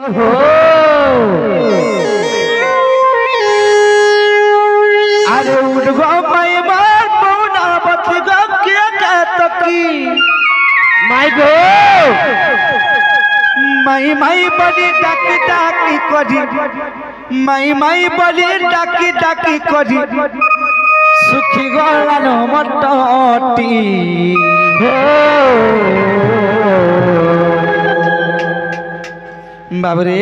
अरे उठ गो माई मार पौना बत्ती गो क्या कहता की माई गो माई बड़ी डाकी डाकी करी माई बड़ी डाकी डाकी करी सुखी गला न मटटी बाबरे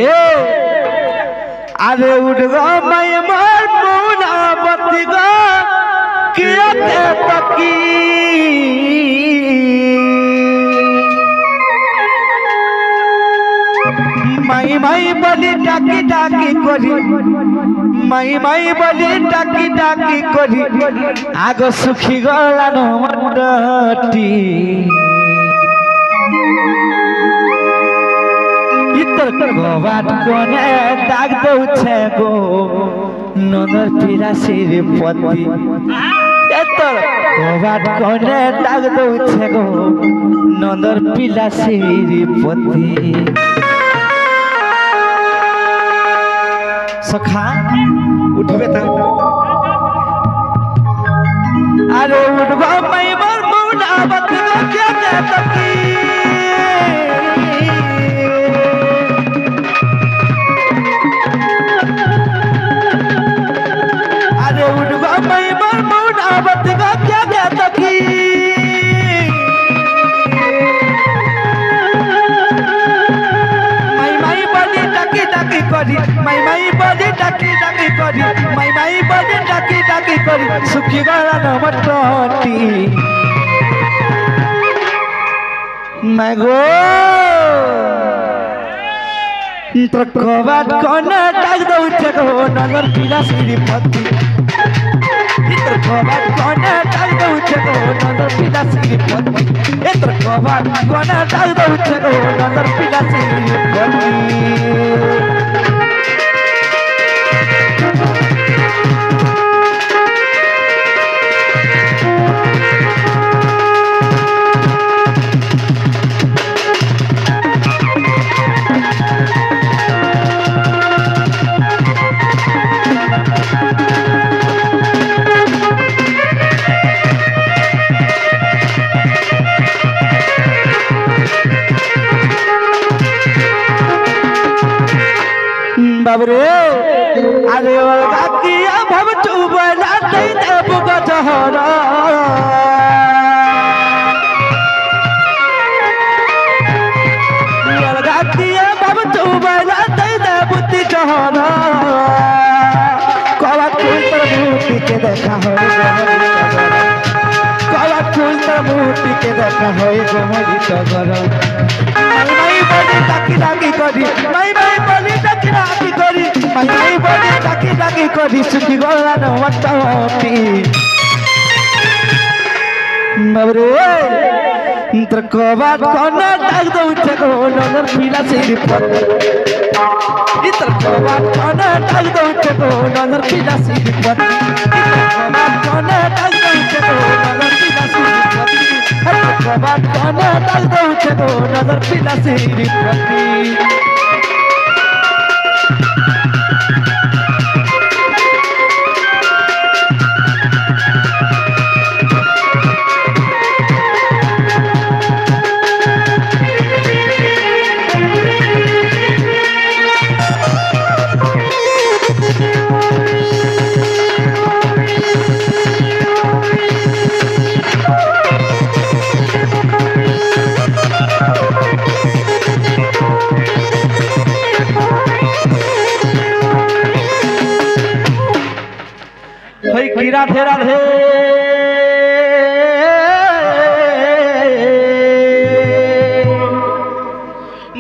अरे उठ गो माई मार पौना बत्ती गो क्या कहता की माई बली डाकी डाकी करी माई बली डाकी डाकी करी आग सुखी गला न मटटी इतर कबाट कोने दाग दउछे गो नदर पिरासिर पति इतर कबाट कोने दाग दउछे गो नदर पिरासिर पति सखा उठबे त अरे उठबा मैं मर मुना बत क्या कहता की अरे उठबा मैं मर मुना बत क्या कहता की माई बड़ी डाकी डाकी करी माई बड़ी डाकी डाकी करी माई बड़ी डाकी डाकी करी सुखी गला न मटटी मैं गो तो कबाट कोना डाक दउछे गो नगर पिला सिरी पति इतर कबाट कोना डाक दउछे गो नगर पिला सिरी पति इतर कबाट कोना डाक दउछे गो नगर पिला सिरी पति बाबरे अरे अलगा किया भव चुबला दे देब गजहरा अलगा किया भव चुबला दे देब तिजहरा कवा फूल तर मूर्ति के देखा हो कवा फूल तर मूर्ति के देखा हो गोमरी तगर माई बड़ी डाकी डाकी करी माई बड़ी डाकी डाकी करी माई बड़ी डाकी डाकी करी सुखी गला न मटटी बाबरे इंतर कबाट कोना डाक दउछे गो नगर पिला सिरी पति इंतर कबाट कोना डाक दउछे गो नगर पिला सिरी पति कबाट कोना डाक दउछे गो नगर पिला सिरी पति कबाट कोना डाक दउछे गो नगर पिला सिरी पति राधे राधे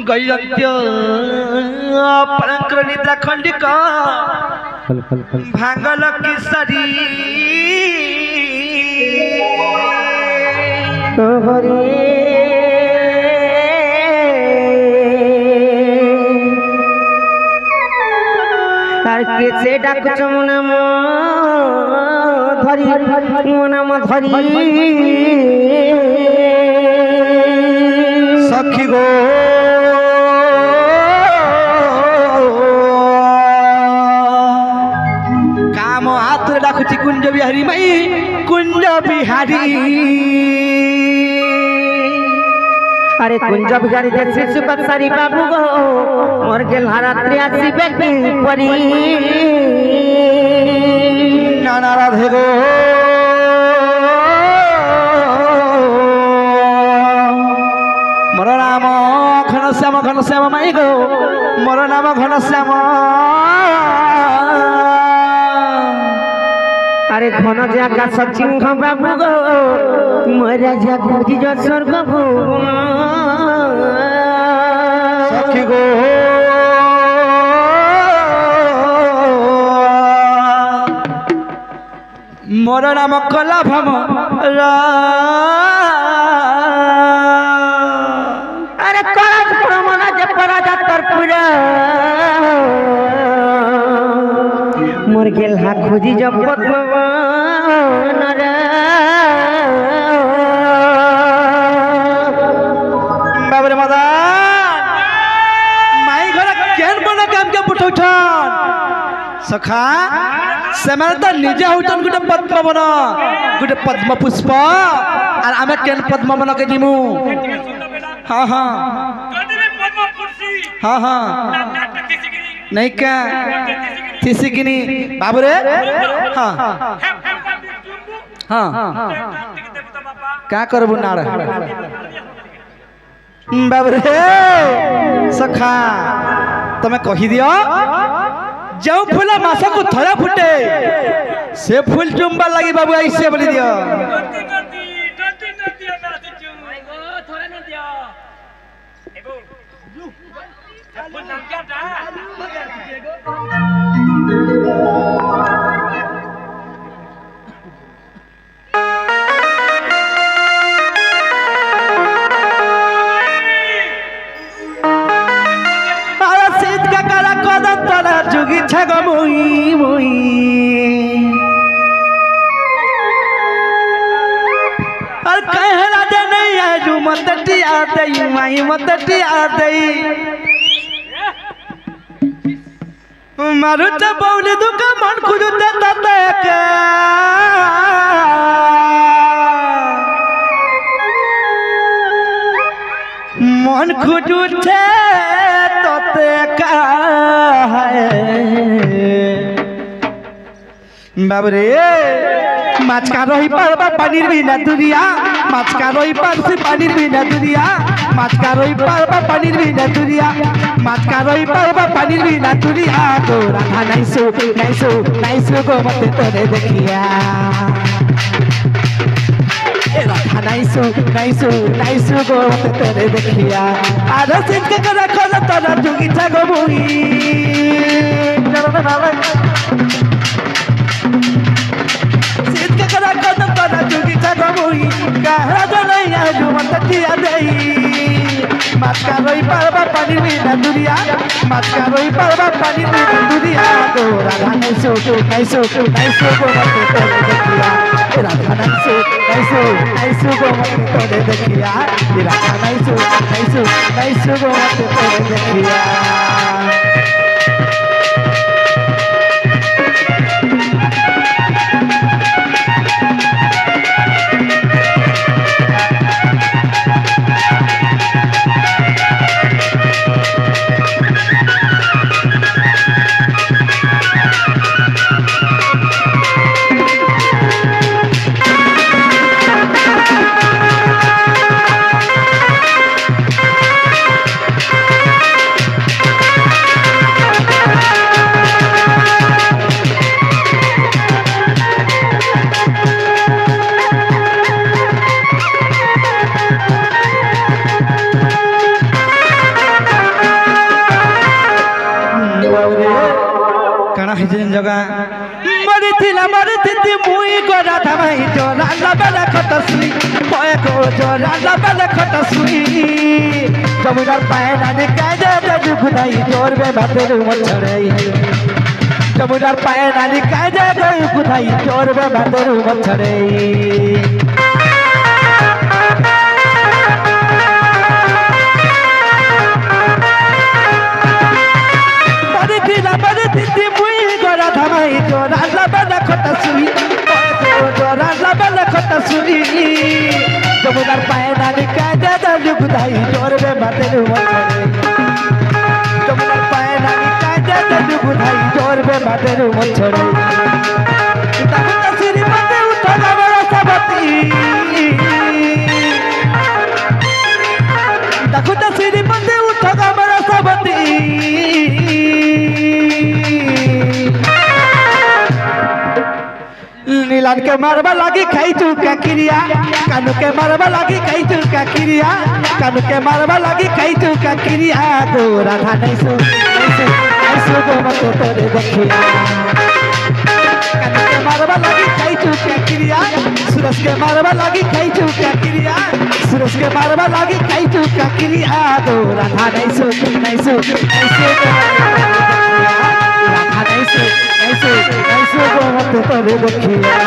गयंत्य पलंकर निद्रा खंडिका भांगल किसरी तार के से डाकुच मुनाम धरी मुनाम धरी सखी गो बिहारी मई कुंज बिहारी अरे कुंज बिहारी जैसे सुखद सारी बाबू गो मोर गेल रात्रि आसीबे की परी नाना राधे गो मोर नाम घनश्याम माई गो मोर नाम घनश्याम अरे घन जागा सचिन बाबू गो मोरा जा खोजी जो स्वर्ग भुवन सखी गो मोर नाम कला भम अरे कलज प्रमना जे पराजा तरपुर मोर गेल हा खोजी जब पद्मवन बाबरे मदन माई घर केन बना काम के पुठौठन सखा सेमाने तो निजे होटन गुटे पद्म बन गुटे पद्म पुष्प और आमे केन पद्म बन के दिमु हाँ हाँ हाँ हाँ नहीं क्या थिसिकिनी बाबू रे हाँ हाँ क्या करबु नाड़ बाबू रे सखा तमें कही दियो जो फूल मास को थरा फुटे से फूल चुम्बा लगी बाबू ऐसे बोली दियो जुगी छग मुई मुई और कहला दे नहीं आजू मतटी आते माई मतटी आते मारू तो बौली दुका मन खुदते तते के मन खुदते तते का बाबरे माछका रही पारबा पानीर बिना दुनिया माछका रही पारसी पानीर बिना दुनिया माछका रही पारबा पानीर बिना दुनिया माछका रही पारबा पानीर बिना दुनिया तो राधा नाइसो गो मते तोरे देखिया राधा नाइसो गो मते तोरे देखिया आरो सिंह के करा खोला तोरा जुगी छगो मुई माछका रही पारबा पानीर बिना दुनिया माछका रही पारबा पानीर बिना दुनिया तो राधा नाइसो गो मते तोरे देखिया राधा नाइसो गो मते तोरे देखिया राधा नाइसो गो मते तोरे देखिया मरती मुई गोरा धमाई जोरा लबला खटसुई होए को जोरा लबला खटसुई जमुनार पायना ने काजे दजु खुदाई जोर में भातेरु मछड़ई जमुनार पायना ने काजे दजु खुदाई जोर में भातेरु मछड़ई मरती मुई गोरा धमाई जोरा लबला खटसुई सुरी जमुनार पाए नानी काजा दालू गुदाई जोरबे बातेर मछरे जमुनार पाए नानी काजा दालू गुदाई जोरबे बातेर मछरे ताकुता सिरी मते उठा गावरा सबती ताकुता सिरी मते उठा गावरा सबती नीलान के मारबा लागी खाई तू का क्रिया कानू के मारबा लागी खाई तू का क्रिया कानू के मारबा लागी खाई तू का क्रिया गो राधा नैसो गो मत तोरे देखिया कानू के मारबा लागी खाई तू का क्रिया सूरज के मारबा लागी खाई तू का क्रिया सूरज के मारबा लागी खाई तू का क्रिया गो राधा नैसो राधा नैसो गो मत तोरे देखिया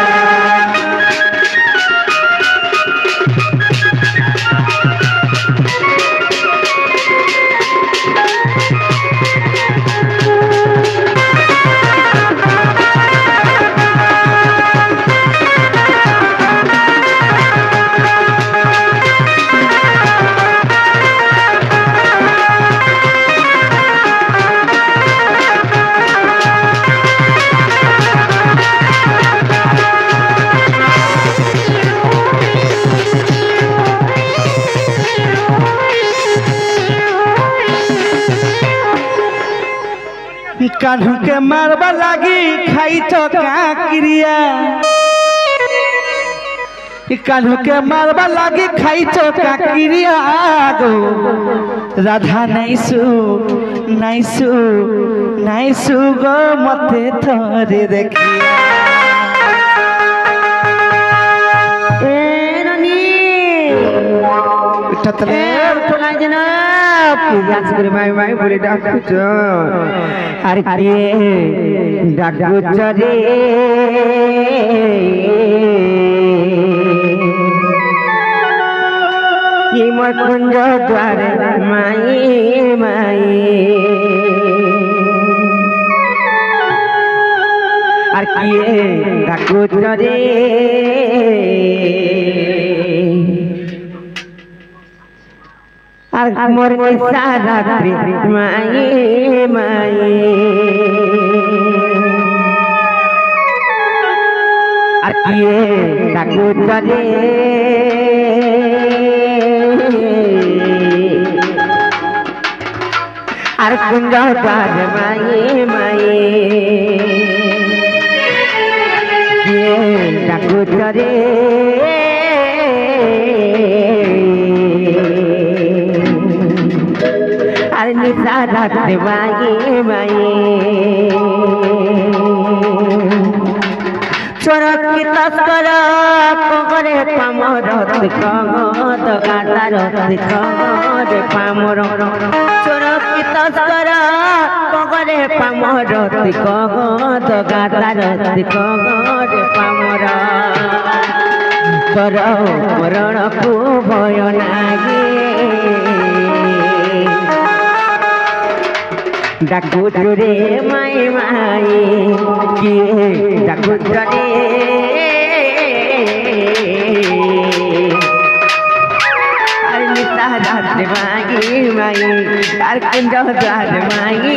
कान्हू के मारबा लागी खाई तो का क्रिया कान्हू के मारबा लागी खाई तो का क्रिया गो राधा नाइसु गो मते थोरे देखिया उठतले उठला जना पूजा से माई बोले डाकू जो अरे डाकू चरे ये मोर कुंज द्वार माई अरे डाकू चरे मोर निशा रात्रि माई अरे डाकू चले अरे कुंज द्वार माई डाकू चले अरे निशा रात्रि माई चोर की तस्कर पकड़े पामर कगद गातार कगद पामर चोर की तस्कर पकड़े पामर कगद गातार कगद पामर तोर मरण को भय नागे डाकू रे माई किए डाकू रे अरे निशा रात्रि माई अरे कुंज द्वार माई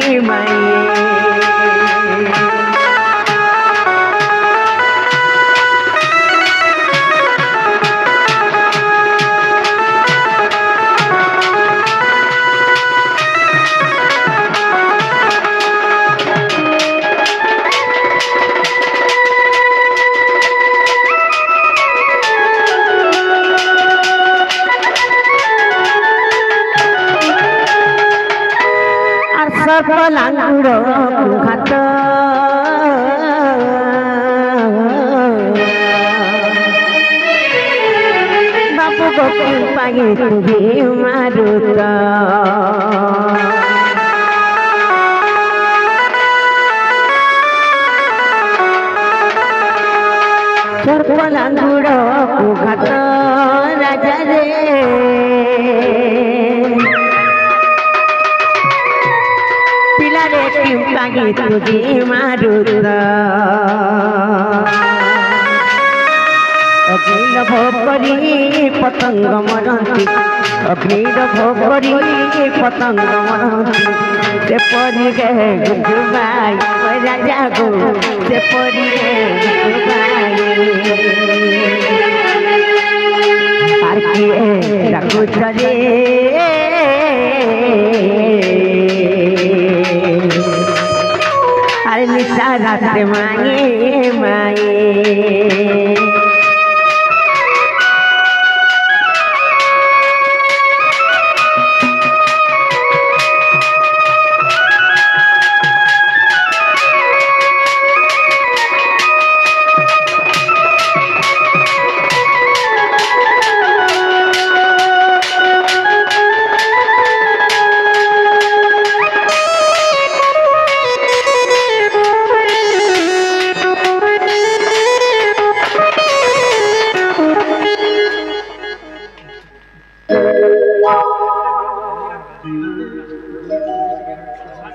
लांगुड़ घाट बाबू गोकुल पागे तुझे मारुत लांगुड़ घाट राजा रे पागे तुझे मारुत अग्निर भोकरी पतंग मरती अग्निर भोकरी पतंग मरती से परी गे गुजुबाई राजा गो से परी गे गुजुबाई আর কি ডাকু চলে আরে নিশা রাতে মায়ে মায়ে